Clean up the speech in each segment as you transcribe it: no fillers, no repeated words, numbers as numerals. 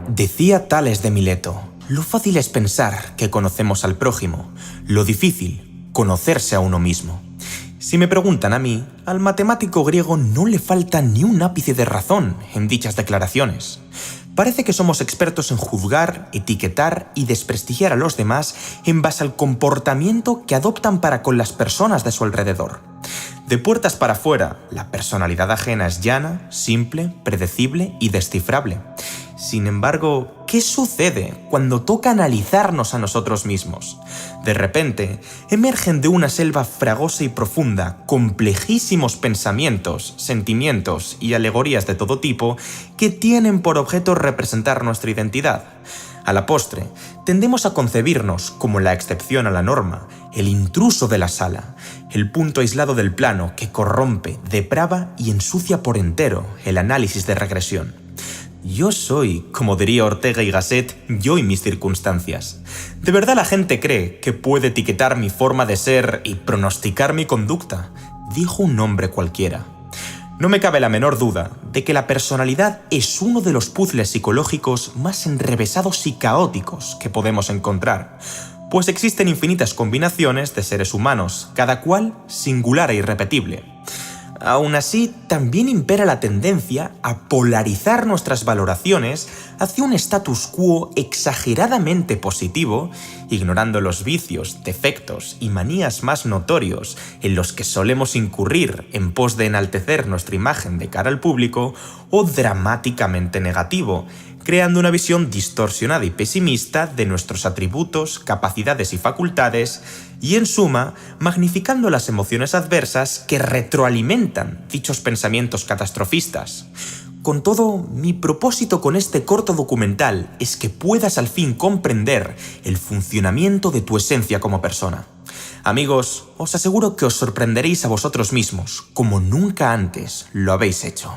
Decía Tales de Mileto: lo fácil es pensar que conocemos al prójimo, lo difícil, conocerse a uno mismo. Si me preguntan a mí, al matemático griego no le falta ni un ápice de razón en dichas declaraciones. Parece que somos expertos en juzgar, etiquetar y desprestigiar a los demás en base al comportamiento que adoptan para con las personas de su alrededor. De puertas para afuera, la personalidad ajena es llana, simple, predecible y descifrable. Sin embargo, ¿qué sucede cuando toca analizarnos a nosotros mismos? De repente, emergen de una selva fragosa y profunda complejísimos pensamientos, sentimientos y alegorías de todo tipo que tienen por objeto representar nuestra identidad. A la postre, tendemos a concebirnos como la excepción a la norma, el intruso de la sala, el punto aislado del plano que corrompe, deprava y ensucia por entero el análisis de regresión. Yo soy, como diría Ortega y Gasset, yo y mis circunstancias. ¿De verdad la gente cree que puede etiquetar mi forma de ser y pronosticar mi conducta?, dijo un hombre cualquiera. No me cabe la menor duda de que la personalidad es uno de los puzzles psicológicos más enrevesados y caóticos que podemos encontrar, pues existen infinitas combinaciones de seres humanos, cada cual singular e irrepetible. Aún así, también impera la tendencia a polarizar nuestras valoraciones hacia un status quo exageradamente positivo, ignorando los vicios, defectos y manías más notorios en los que solemos incurrir en pos de enaltecer nuestra imagen de cara al público, o dramáticamente negativo, creando una visión distorsionada y pesimista de nuestros atributos, capacidades y facultades, y en suma, magnificando las emociones adversas que retroalimentan dichos pensamientos catastrofistas. Con todo, mi propósito con este corto documental es que puedas al fin comprender el funcionamiento de tu esencia como persona. Amigos, os aseguro que os sorprenderéis a vosotros mismos, como nunca antes lo habéis hecho.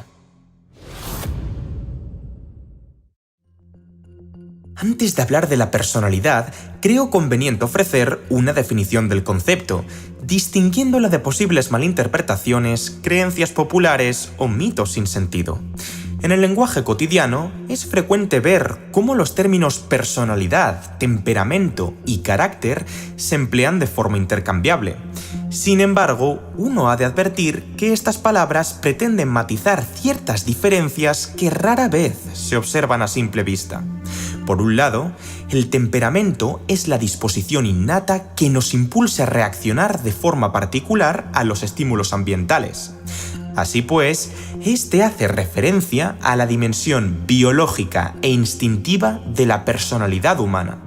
Antes de hablar de la personalidad, creo conveniente ofrecer una definición del concepto, distinguiéndola de posibles malinterpretaciones, creencias populares o mitos sin sentido. En el lenguaje cotidiano, es frecuente ver cómo los términos personalidad, temperamento y carácter se emplean de forma intercambiable. Sin embargo, uno ha de advertir que estas palabras pretenden matizar ciertas diferencias que rara vez se observan a simple vista. Por un lado, el temperamento es la disposición innata que nos impulsa a reaccionar de forma particular a los estímulos ambientales. Así pues, este hace referencia a la dimensión biológica e instintiva de la personalidad humana.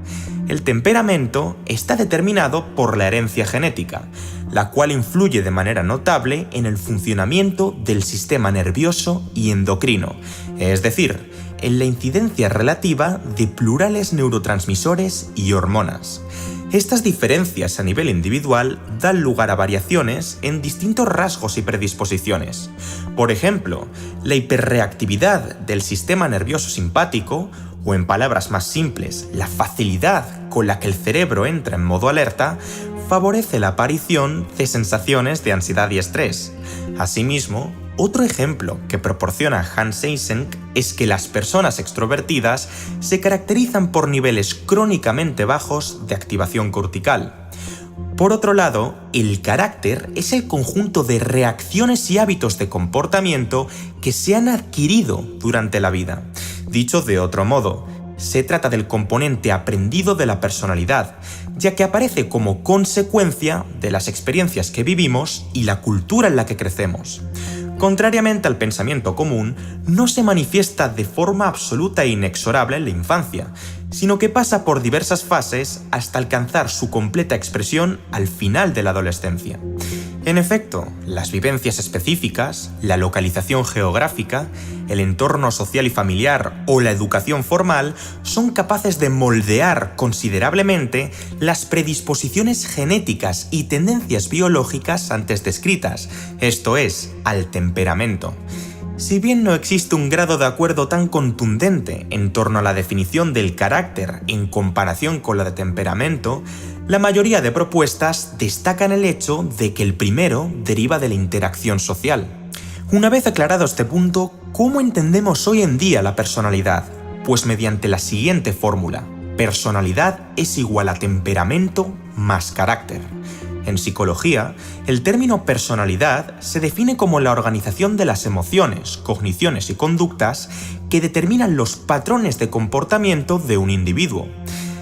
El temperamento está determinado por la herencia genética, la cual influye de manera notable en el funcionamiento del sistema nervioso y endocrino, es decir, en la incidencia relativa de plurales neurotransmisores y hormonas. Estas diferencias a nivel individual dan lugar a variaciones en distintos rasgos y predisposiciones. Por ejemplo, la hiperreactividad del sistema nervioso simpático, o en palabras más simples, la facilidad con la que el cerebro entra en modo alerta, favorece la aparición de sensaciones de ansiedad y estrés. Asimismo, otro ejemplo que proporciona Hans Eysenck es que las personas extrovertidas se caracterizan por niveles crónicamente bajos de activación cortical. Por otro lado, el carácter es el conjunto de reacciones y hábitos de comportamiento que se han adquirido durante la vida. Dicho de otro modo, se trata del componente aprendido de la personalidad, ya que aparece como consecuencia de las experiencias que vivimos y la cultura en la que crecemos. Contrariamente al pensamiento común, no se manifiesta de forma absoluta e inexorable en la infancia, sino que pasa por diversas fases hasta alcanzar su completa expresión al final de la adolescencia. En efecto, las vivencias específicas, la localización geográfica, el entorno social y familiar o la educación formal son capaces de moldear considerablemente las predisposiciones genéticas y tendencias biológicas antes descritas, esto es, al temperamento. Si bien no existe un grado de acuerdo tan contundente en torno a la definición del carácter en comparación con la de temperamento, la mayoría de propuestas destacan el hecho de que el primero deriva de la interacción social. Una vez aclarado este punto, ¿cómo entendemos hoy en día la personalidad? Pues mediante la siguiente fórmula: personalidad es igual a temperamento más carácter. En psicología, el término personalidad se define como la organización de las emociones, cogniciones y conductas que determinan los patrones de comportamiento de un individuo.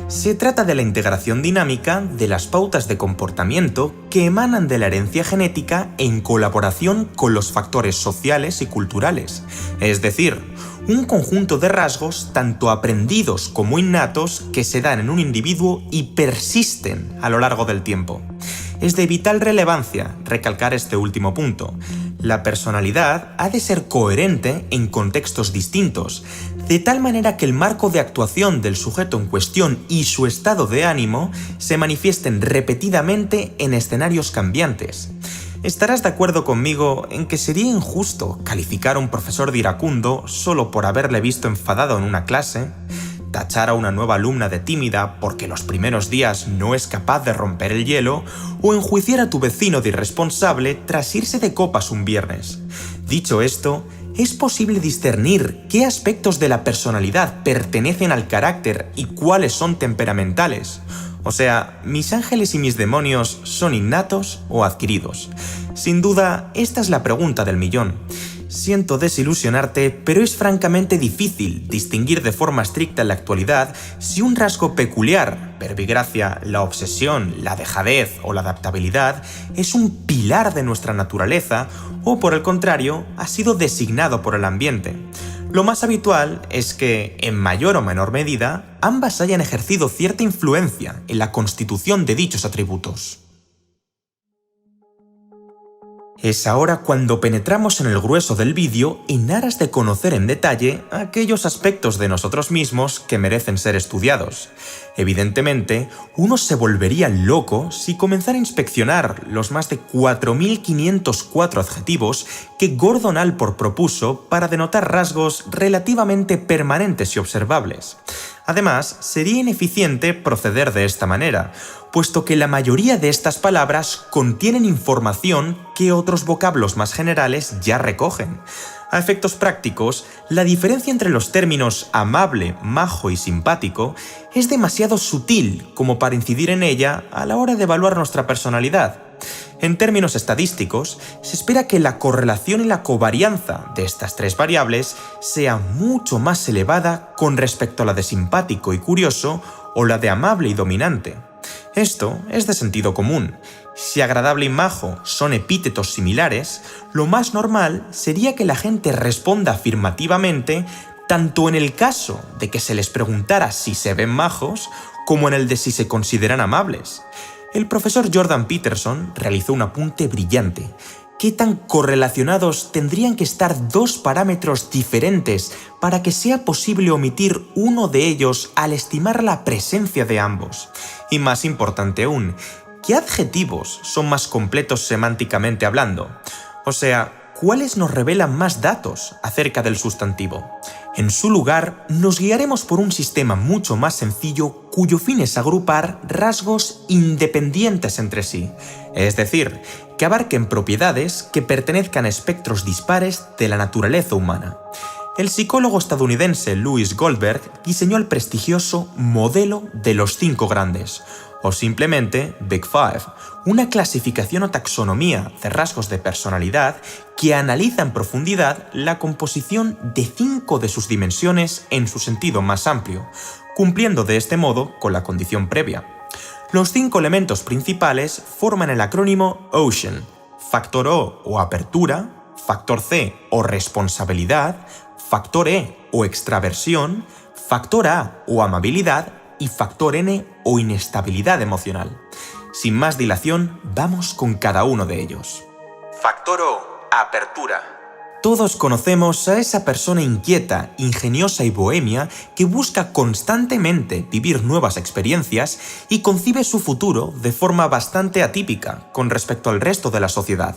Se trata de la integración dinámica de las pautas de comportamiento que emanan de la herencia genética en colaboración con los factores sociales y culturales, es decir, un conjunto de rasgos tanto aprendidos como innatos que se dan en un individuo y persisten a lo largo del tiempo. Es de vital relevancia recalcar este último punto. La personalidad ha de ser coherente en contextos distintos, de tal manera que el marco de actuación del sujeto en cuestión y su estado de ánimo se manifiesten repetidamente en escenarios cambiantes. Estarás de acuerdo conmigo en que sería injusto calificar a un profesor de iracundo solo por haberle visto enfadado en una clase, tachar a una nueva alumna de tímida porque los primeros días no es capaz de romper el hielo, o enjuiciar a tu vecino de irresponsable tras irse de copas un viernes. Dicho esto, es posible discernir qué aspectos de la personalidad pertenecen al carácter y cuáles son temperamentales. O sea, ¿mis ángeles y mis demonios son innatos o adquiridos? Sin duda, esta es la pregunta del millón. Siento desilusionarte, pero es francamente difícil distinguir de forma estricta en la actualidad si un rasgo peculiar, verbigracia, la obsesión, la dejadez o la adaptabilidad, es un pilar de nuestra naturaleza o, por el contrario, ha sido designado por el ambiente. Lo más habitual es que, en mayor o menor medida, ambas hayan ejercido cierta influencia en la constitución de dichos atributos. Es ahora cuando penetramos en el grueso del vídeo en aras de conocer en detalle aquellos aspectos de nosotros mismos que merecen ser estudiados. Evidentemente, uno se volvería loco si comenzara a inspeccionar los más de 4.504 adjetivos que Gordon Allport propuso para denotar rasgos relativamente permanentes y observables. Además, sería ineficiente proceder de esta manera, puesto que la mayoría de estas palabras contienen información que otros vocablos más generales ya recogen. A efectos prácticos, la diferencia entre los términos amable, majo y simpático es demasiado sutil como para incidir en ella a la hora de evaluar nuestra personalidad. En términos estadísticos, se espera que la correlación y la covarianza de estas tres variables sea mucho más elevada con respecto a la de simpático y curioso o la de amable y dominante. Esto es de sentido común. Si agradable y majo son epítetos similares, lo más normal sería que la gente responda afirmativamente tanto en el caso de que se les preguntara si se ven majos como en el de si se consideran amables. El profesor Jordan Peterson realizó un apunte brillante. ¿Qué tan correlacionados tendrían que estar dos parámetros diferentes para que sea posible omitir uno de ellos al estimar la presencia de ambos? Y más importante aún, ¿qué adjetivos son más completos semánticamente hablando? O sea, ¿cuáles nos revelan más datos acerca del sustantivo? En su lugar, nos guiaremos por un sistema mucho más sencillo cuyo fin es agrupar rasgos independientes entre sí, es decir, que abarquen propiedades que pertenezcan a espectros dispares de la naturaleza humana. El psicólogo estadounidense Louis Goldberg diseñó el prestigioso modelo de los 5 grandes, o simplemente Big Five, una clasificación o taxonomía de rasgos de personalidad que analiza en profundidad la composición de 5 de sus dimensiones en su sentido más amplio, cumpliendo de este modo con la condición previa. Los 5 elementos principales forman el acrónimo OCEAN: factor O apertura, factor C o responsabilidad, factor E o extraversión, factor A o amabilidad y factor N o inestabilidad emocional. Sin más dilación, vamos con cada uno de ellos. Factor O, apertura. Todos conocemos a esa persona inquieta, ingeniosa y bohemia que busca constantemente vivir nuevas experiencias y concibe su futuro de forma bastante atípica con respecto al resto de la sociedad.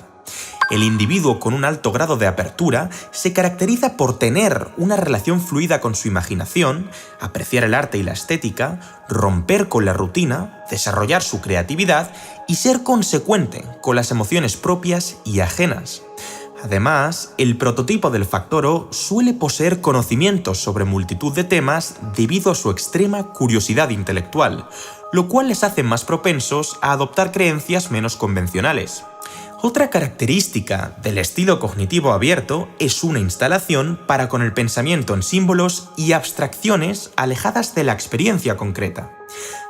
El individuo con un alto grado de apertura se caracteriza por tener una relación fluida con su imaginación, apreciar el arte y la estética, romper con la rutina, desarrollar su creatividad y ser consecuente con las emociones propias y ajenas. Además, el prototipo del factor O suele poseer conocimientos sobre multitud de temas debido a su extrema curiosidad intelectual, lo cual les hace más propensos a adoptar creencias menos convencionales. Otra característica del estilo cognitivo abierto es una instalación para con el pensamiento en símbolos y abstracciones alejadas de la experiencia concreta.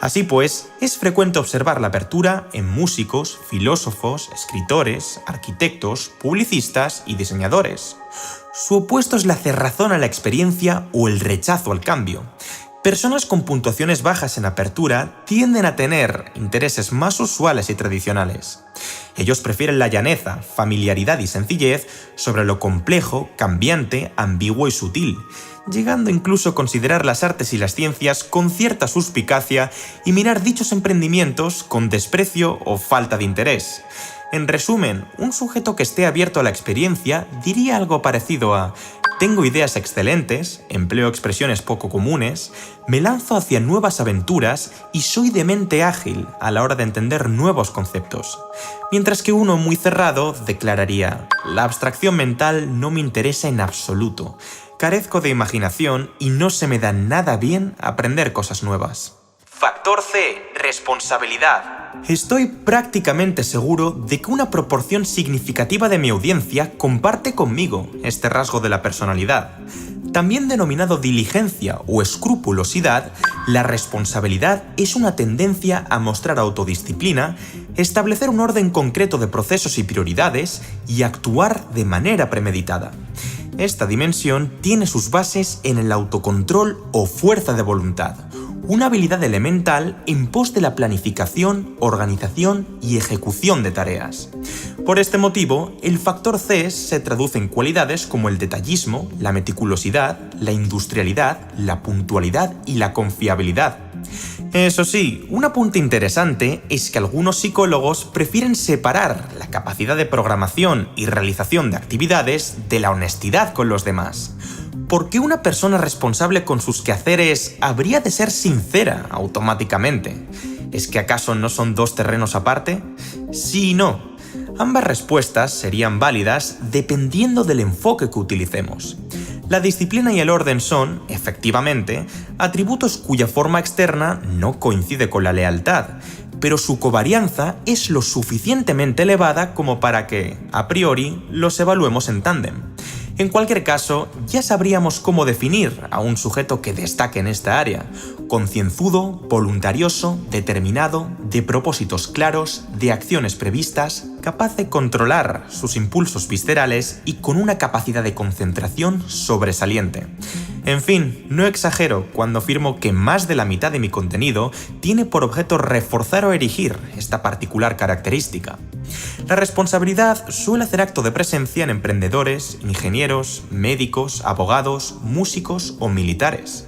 Así pues, es frecuente observar la apertura en músicos, filósofos, escritores, arquitectos, publicistas y diseñadores. Su opuesto es la cerrazón a la experiencia o el rechazo al cambio. Personas con puntuaciones bajas en apertura tienden a tener intereses más usuales y tradicionales. Ellos prefieren la llaneza, familiaridad y sencillez sobre lo complejo, cambiante, ambiguo y sutil, llegando incluso a considerar las artes y las ciencias con cierta suspicacia y mirar dichos emprendimientos con desprecio o falta de interés. En resumen, un sujeto que esté abierto a la experiencia diría algo parecido a: tengo ideas excelentes, empleo expresiones poco comunes, me lanzo hacia nuevas aventuras y soy de mente ágil a la hora de entender nuevos conceptos. Mientras que uno muy cerrado declararía: la abstracción mental no me interesa en absoluto, carezco de imaginación y no se me da nada bien aprender cosas nuevas. Factor C. Responsabilidad. Estoy prácticamente seguro de que una proporción significativa de mi audiencia comparte conmigo este rasgo de la personalidad. También denominado diligencia o escrupulosidad, la responsabilidad es una tendencia a mostrar autodisciplina, establecer un orden concreto de procesos y prioridades y actuar de manera premeditada. Esta dimensión tiene sus bases en el autocontrol o fuerza de voluntad, una habilidad elemental en pos de la planificación, organización y ejecución de tareas. Por este motivo, el factor C se traduce en cualidades como el detallismo, la meticulosidad, la industrialidad, la puntualidad y la confiabilidad. Eso sí, un apunte interesante es que algunos psicólogos prefieren separar la capacidad de programación y realización de actividades de la honestidad con los demás. ¿Por qué una persona responsable con sus quehaceres habría de ser sincera automáticamente? ¿Es que acaso no son dos terrenos aparte? Sí y no. Ambas respuestas serían válidas dependiendo del enfoque que utilicemos. La disciplina y el orden son, efectivamente, atributos cuya forma externa no coincide con la lealtad, pero su covarianza es lo suficientemente elevada como para que, a priori, los evaluemos en tándem. En cualquier caso, ya sabríamos cómo definir a un sujeto que destaque en esta área: concienzudo, voluntarioso, determinado, de propósitos claros, de acciones previstas, capaz de controlar sus impulsos viscerales y con una capacidad de concentración sobresaliente. En fin, no exagero cuando afirmo que más de la mitad de mi contenido tiene por objeto reforzar o erigir esta particular característica. La responsabilidad suele hacer acto de presencia en emprendedores, ingenieros, médicos, abogados, músicos o militares.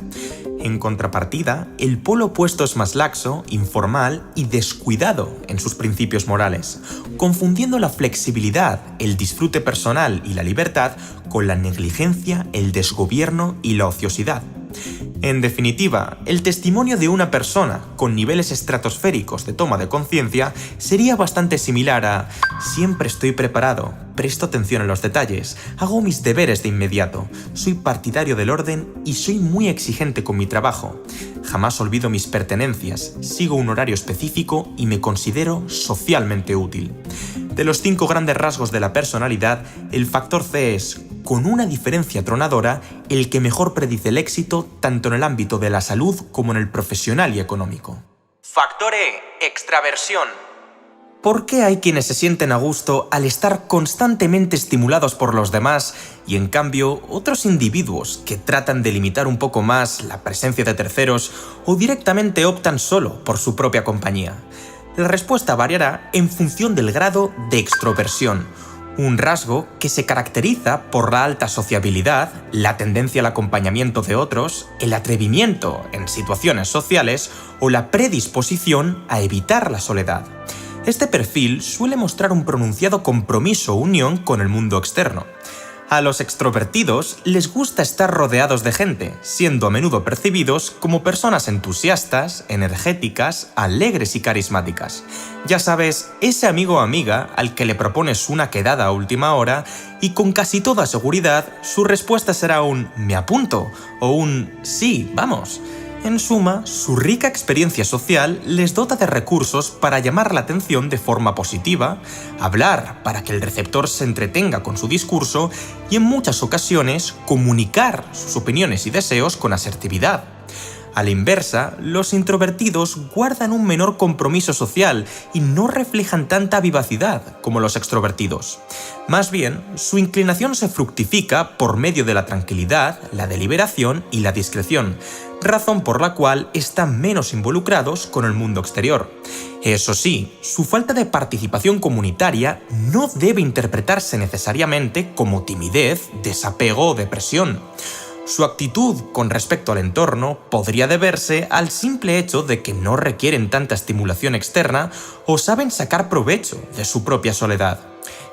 En contrapartida, el polo opuesto es más laxo, informal y descuidado en sus principios morales, confundiendo la flexibilidad, el disfrute personal y la libertad con la negligencia, el desgobierno y la ociosidad. En definitiva, el testimonio de una persona con niveles estratosféricos de toma de conciencia sería bastante similar a: siempre estoy preparado, presto atención a los detalles, hago mis deberes de inmediato, soy partidario del orden y soy muy exigente con mi trabajo. Jamás olvido mis pertenencias, sigo un horario específico y me considero socialmente útil. De los 5 grandes rasgos de la personalidad, el factor C es, con una diferencia atronadora, el que mejor predice el éxito tanto en el ámbito de la salud como en el profesional y económico. Factor E. Extraversión. ¿Por qué hay quienes se sienten a gusto al estar constantemente estimulados por los demás y en cambio otros individuos que tratan de limitar un poco más la presencia de terceros o directamente optan solo por su propia compañía? La respuesta variará en función del grado de extroversión, un rasgo que se caracteriza por la alta sociabilidad, la tendencia al acompañamiento de otros, el atrevimiento en situaciones sociales o la predisposición a evitar la soledad. Este perfil suele mostrar un pronunciado compromiso o unión con el mundo externo. A los extrovertidos les gusta estar rodeados de gente, siendo a menudo percibidos como personas entusiastas, energéticas, alegres y carismáticas. Ya sabes, ese amigo o amiga al que le propones una quedada a última hora y con casi toda seguridad su respuesta será un «me apunto» o un «sí, vamos». En suma, su rica experiencia social les dota de recursos para llamar la atención de forma positiva, hablar para que el receptor se entretenga con su discurso y en muchas ocasiones comunicar sus opiniones y deseos con asertividad. A la inversa, los introvertidos guardan un menor compromiso social y no reflejan tanta vivacidad como los extrovertidos. Más bien, su inclinación se fructifica por medio de la tranquilidad, la deliberación y la discreción, razón por la cual están menos involucrados con el mundo exterior. Eso sí, su falta de participación comunitaria no debe interpretarse necesariamente como timidez, desapego o depresión. Su actitud con respecto al entorno podría deberse al simple hecho de que no requieren tanta estimulación externa o saben sacar provecho de su propia soledad.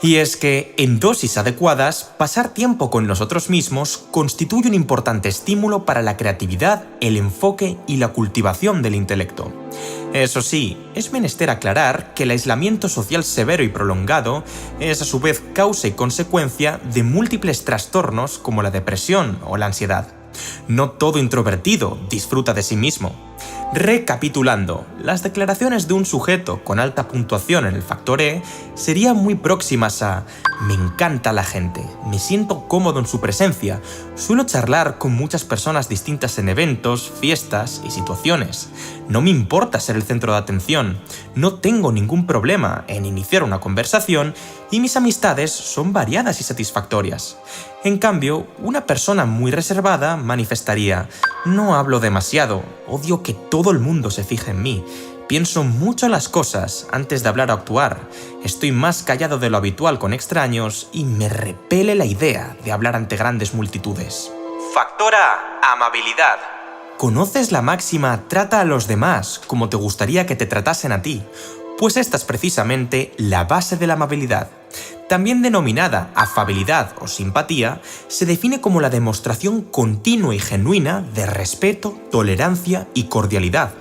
Y es que, en dosis adecuadas, pasar tiempo con nosotros mismos constituye un importante estímulo para la creatividad, el enfoque y la cultivación del intelecto. Eso sí, es menester aclarar que el aislamiento social severo y prolongado es a su vez causa y consecuencia de múltiples trastornos como la depresión o la ansiedad. No todo introvertido disfruta de sí mismo. Recapitulando, las declaraciones de un sujeto con alta puntuación en el factor E serían muy próximas a «me encanta la gente, me siento cómodo en su presencia, suelo charlar con muchas personas distintas en eventos, fiestas y situaciones, no me importa ser el centro de atención, no tengo ningún problema en iniciar una conversación y mis amistades son variadas y satisfactorias». En cambio, una persona muy reservada manifestaría «no hablo demasiado, odio que todo el mundo se fije en mí, pienso mucho las cosas antes de hablar o actuar, estoy más callado de lo habitual con extraños y me repele la idea de hablar ante grandes multitudes». Factor A: amabilidad. ¿Conoces la máxima «trata a los demás como te gustaría que te tratasen a ti»? Pues esta es precisamente la base de la amabilidad. También denominada afabilidad o simpatía, se define como la demostración continua y genuina de respeto, tolerancia y cordialidad.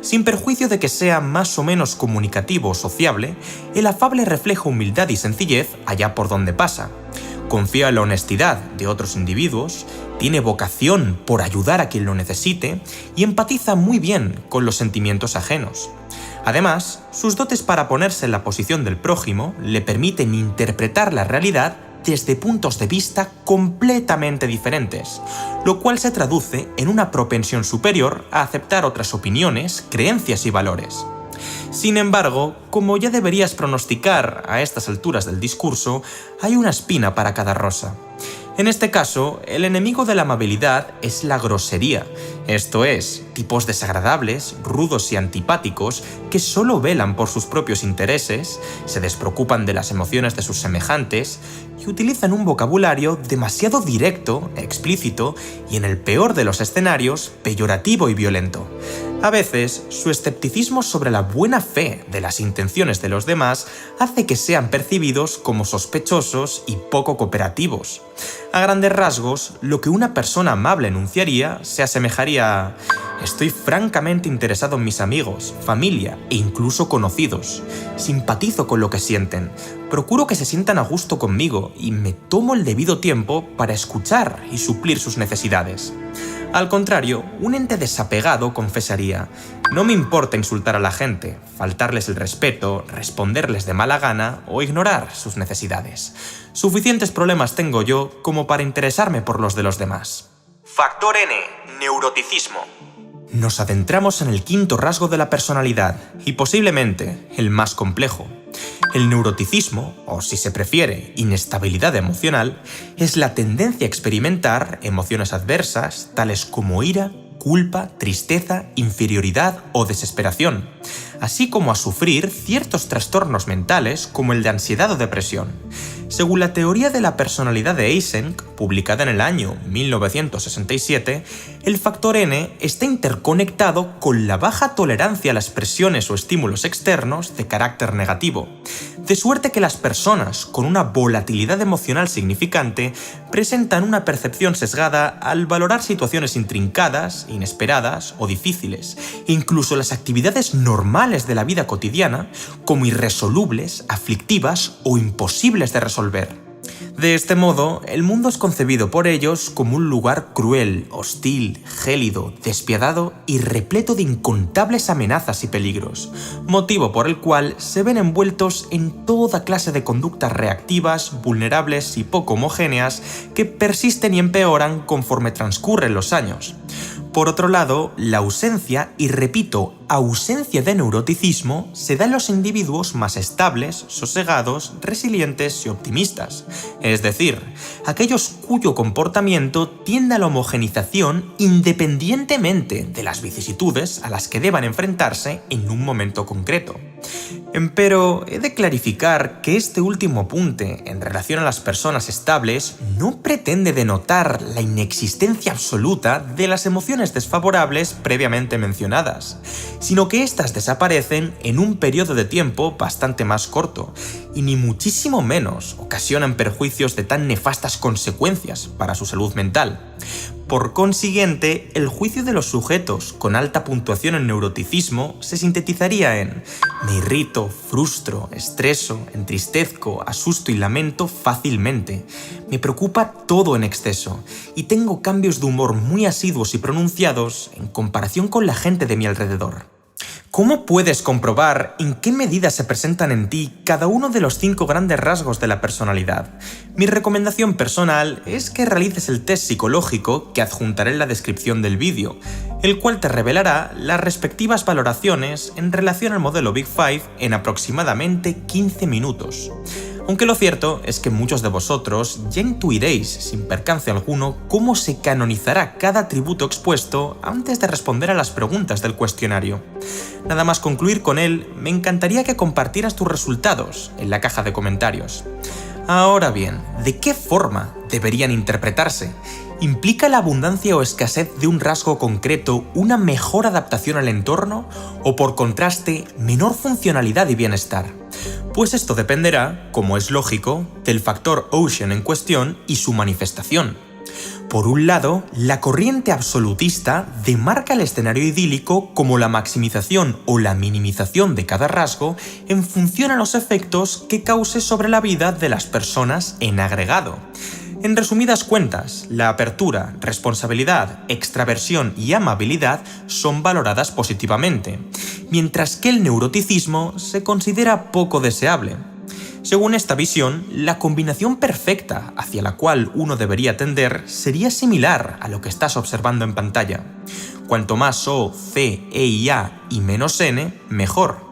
Sin perjuicio de que sea más o menos comunicativo o sociable, el afable refleja humildad y sencillez allá por donde pasa. Confía en la honestidad de otros individuos, tiene vocación por ayudar a quien lo necesite y empatiza muy bien con los sentimientos ajenos. Además, sus dotes para ponerse en la posición del prójimo le permiten interpretar la realidad desde puntos de vista completamente diferentes, lo cual se traduce en una propensión superior a aceptar otras opiniones, creencias y valores. Sin embargo, como ya deberías pronosticar a estas alturas del discurso, hay una espina para cada rosa. En este caso, el enemigo de la amabilidad es la grosería, esto es, tipos desagradables, rudos y antipáticos que solo velan por sus propios intereses, se despreocupan de las emociones de sus semejantes y utilizan un vocabulario demasiado directo, explícito y, en el peor de los escenarios, peyorativo y violento. A veces, su escepticismo sobre la buena fe de las intenciones de los demás hace que sean percibidos como sospechosos y poco cooperativos. A grandes rasgos, lo que una persona amable enunciaría se asemejaría a «estoy francamente interesado en mis amigos, familia e incluso conocidos. Simpatizo con lo que sienten, procuro que se sientan a gusto conmigo y me tomo el debido tiempo para escuchar y suplir sus necesidades». Al contrario, un ente desapegado confesaría «no me importa insultar a la gente, faltarles el respeto, responderles de mala gana o ignorar sus necesidades. Suficientes problemas tengo yo como para interesarme por los de los demás». Factor N: neuroticismo. Nos adentramos en el quinto rasgo de la personalidad y posiblemente el más complejo. El neuroticismo, o si se prefiere, inestabilidad emocional, es la tendencia a experimentar emociones adversas tales como ira, culpa, tristeza, inferioridad o desesperación, así como a sufrir ciertos trastornos mentales como el de ansiedad o depresión. Según la teoría de la personalidad de Eysenck, publicada en el año 1967, el factor N está interconectado con la baja tolerancia a las presiones o estímulos externos de carácter negativo, de suerte que las personas con una volatilidad emocional significante presentan una percepción sesgada al valorar situaciones intrincadas, inesperadas o difíciles, e incluso las actividades normales de la vida cotidiana como irresolubles, aflictivas o imposibles de resolver. De este modo, el mundo es concebido por ellos como un lugar cruel, hostil, gélido, despiadado y repleto de incontables amenazas y peligros, motivo por el cual se ven envueltos en toda clase de conductas reactivas, vulnerables y poco homogéneas que persisten y empeoran conforme transcurren los años. Por otro lado, la ausencia, y repito, ausencia de neuroticismo, se da en los individuos más estables, sosegados, resilientes y optimistas, es decir, aquellos cuyo comportamiento tiende a la homogenización independientemente de las vicisitudes a las que deban enfrentarse en un momento concreto. Empero, he de clarificar que este último apunte en relación a las personas estables no pretende denotar la inexistencia absoluta de las emociones desfavorables previamente mencionadas, sino que éstas desaparecen en un periodo de tiempo bastante más corto, y ni muchísimo menos ocasionan perjuicios de tan nefastas consecuencias para su salud mental. Por consiguiente, el juicio de los sujetos con alta puntuación en neuroticismo se sintetizaría en: me irrito, frustro, estreso, entristezco, asusto y lamento fácilmente, me preocupa todo en exceso, y tengo cambios de humor muy asiduos y pronunciados en comparación con la gente de mi alrededor. ¿Cómo puedes comprobar en qué medida se presentan en ti cada uno de los 5 grandes rasgos de la personalidad? Mi recomendación personal es que realices el test psicológico que adjuntaré en la descripción del vídeo, el cual te revelará las respectivas valoraciones en relación al modelo Big Five en aproximadamente 15 minutos. Aunque lo cierto es que muchos de vosotros ya intuiréis sin percance alguno cómo se canonizará cada atributo expuesto antes de responder a las preguntas del cuestionario. Nada más concluir con él, me encantaría que compartieras tus resultados en la caja de comentarios. Ahora bien, ¿de qué forma deberían interpretarse? ¿Implica la abundancia o escasez de un rasgo concreto una mejor adaptación al entorno o, por contraste, menor funcionalidad y bienestar? Pues esto dependerá, como es lógico, del factor Ocean en cuestión y su manifestación. Por un lado, la corriente absolutista demarca el escenario idílico como la maximización o la minimización de cada rasgo en función a los efectos que cause sobre la vida de las personas en agregado. En resumidas cuentas, la apertura, responsabilidad, extraversión y amabilidad son valoradas positivamente, mientras que el neuroticismo se considera poco deseable. Según esta visión, la combinación perfecta hacia la cual uno debería tender sería similar a lo que estás observando en pantalla. Cuanto más O, C, E y A y menos N, mejor.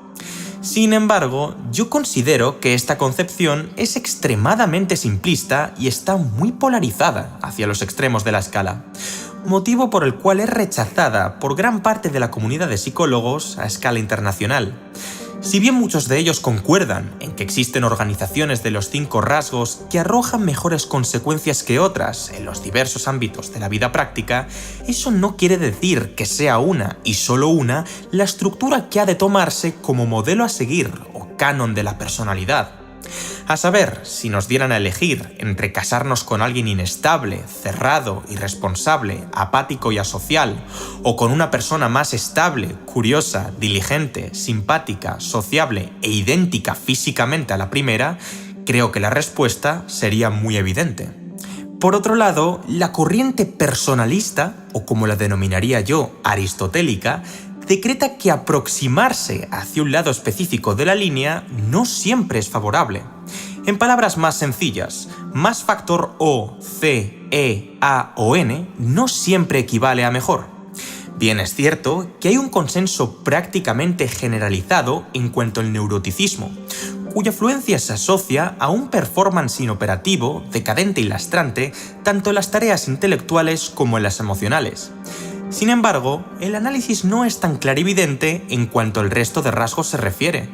Sin embargo, yo considero que esta concepción es extremadamente simplista y está muy polarizada hacia los extremos de la escala, motivo por el cual es rechazada por gran parte de la comunidad de psicólogos a escala internacional. Si bien muchos de ellos concuerdan en que existen organizaciones de los 5 rasgos que arrojan mejores consecuencias que otras en los diversos ámbitos de la vida práctica, eso no quiere decir que sea una, y solo una, la estructura que ha de tomarse como modelo a seguir o canon de la personalidad. A saber, si nos dieran a elegir entre casarnos con alguien inestable, cerrado, irresponsable, apático y asocial, o con una persona más estable, curiosa, diligente, simpática, sociable e idéntica físicamente a la primera, creo que la respuesta sería muy evidente. Por otro lado, la corriente personalista, o como la denominaría yo, aristotélica, decreta que aproximarse hacia un lado específico de la línea no siempre es favorable. En palabras más sencillas, más factor O, C, E, A o N no siempre equivale a mejor. Bien es cierto que hay un consenso prácticamente generalizado en cuanto al neuroticismo, cuya fluencia se asocia a un performance inoperativo, decadente y lastrante, tanto en las tareas intelectuales como en las emocionales. Sin embargo, el análisis no es tan clarividente en cuanto al resto de rasgos se refiere.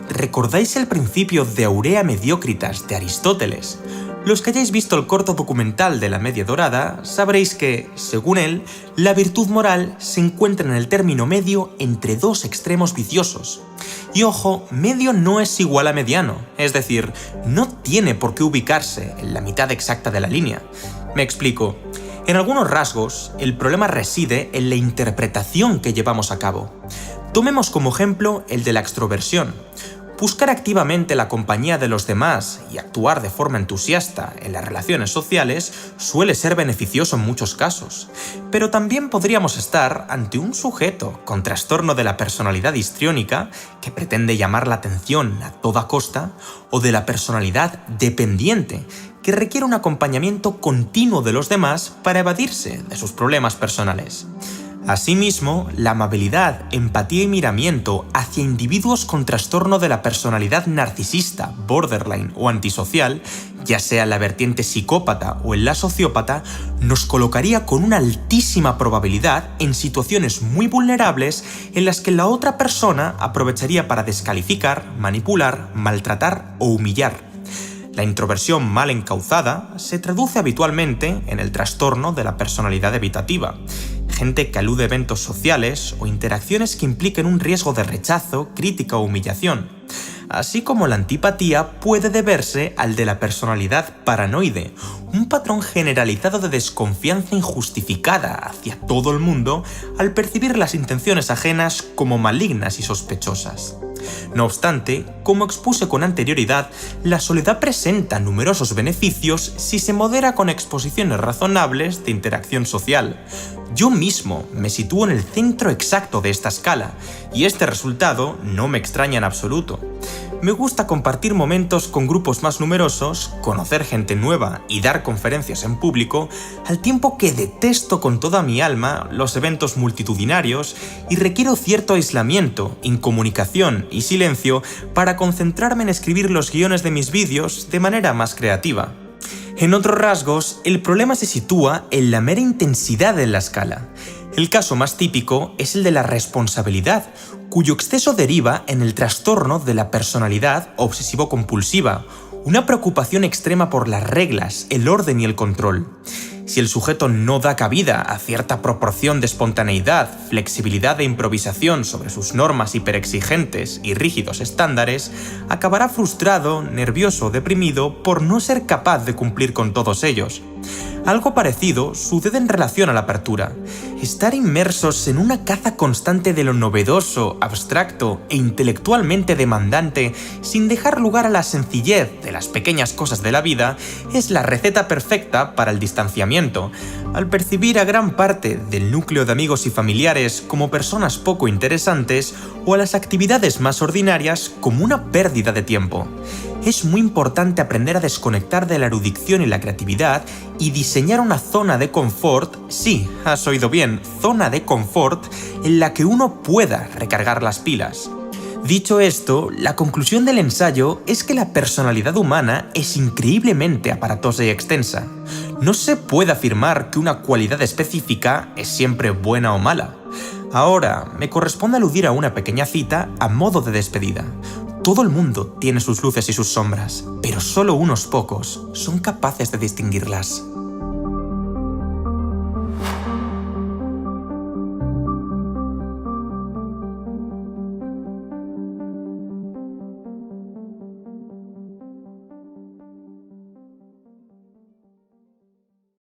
¿Recordáis el principio de aurea mediocritas de Aristóteles? Los que hayáis visto el corto documental de la Media Dorada sabréis que, según él, la virtud moral se encuentra en el término medio entre dos extremos viciosos. Y ojo, medio no es igual a mediano, es decir, no tiene por qué ubicarse en la mitad exacta de la línea. Me explico. En algunos rasgos, el problema reside en la interpretación que llevamos a cabo. Tomemos como ejemplo el de la extroversión. Buscar activamente la compañía de los demás y actuar de forma entusiasta en las relaciones sociales suele ser beneficioso en muchos casos, pero también podríamos estar ante un sujeto con trastorno de la personalidad histriónica que pretende llamar la atención a toda costa, o de la personalidad dependiente que requiere un acompañamiento continuo de los demás para evadirse de sus problemas personales. Asimismo, la amabilidad, empatía y miramiento hacia individuos con trastorno de la personalidad narcisista, borderline o antisocial, ya sea en la vertiente psicópata o en la sociópata, nos colocaría con una altísima probabilidad en situaciones muy vulnerables en las que la otra persona aprovecharía para descalificar, manipular, maltratar o humillar. La introversión mal encauzada se traduce habitualmente en el trastorno de la personalidad evitativa. Gente que alude a eventos sociales o interacciones que impliquen un riesgo de rechazo, crítica o humillación. Así como la antipatía puede deberse al de la personalidad paranoide, un patrón generalizado de desconfianza injustificada hacia todo el mundo al percibir las intenciones ajenas como malignas y sospechosas. No obstante, como expuse con anterioridad, la soledad presenta numerosos beneficios si se modera con exposiciones razonables de interacción social. Yo mismo me sitúo en el centro exacto de esta escala, y este resultado no me extraña en absoluto. Me gusta compartir momentos con grupos más numerosos, conocer gente nueva y dar conferencias en público, al tiempo que detesto con toda mi alma los eventos multitudinarios y requiero cierto aislamiento, incomunicación y silencio para concentrarme en escribir los guiones de mis vídeos de manera más creativa. En otros rasgos, el problema se sitúa en la mera intensidad de la escala. El caso más típico es el de la responsabilidad, cuyo exceso deriva en el trastorno de la personalidad obsesivo-compulsiva, una preocupación extrema por las reglas, el orden y el control. Si el sujeto no da cabida a cierta proporción de espontaneidad, flexibilidad e improvisación sobre sus normas hiperexigentes y rígidos estándares, acabará frustrado, nervioso o deprimido por no ser capaz de cumplir con todos ellos. Algo parecido sucede en relación a la apertura. Estar inmersos en una caza constante de lo novedoso, abstracto e intelectualmente demandante, sin dejar lugar a la sencillez de las pequeñas cosas de la vida, es la receta perfecta para el distanciamiento. Al percibir a gran parte del núcleo de amigos y familiares como personas poco interesantes, o a las actividades más ordinarias como una pérdida de tiempo. Es muy importante aprender a desconectar de la erudición y la creatividad y diseñar una zona de confort, sí, has oído bien, zona de confort, en la que uno pueda recargar las pilas. Dicho esto, la conclusión del ensayo es que la personalidad humana es increíblemente aparatosa y extensa. No se puede afirmar que una cualidad específica es siempre buena o mala. Ahora, me corresponde aludir a una pequeña cita a modo de despedida. Todo el mundo tiene sus luces y sus sombras, pero solo unos pocos son capaces de distinguirlas.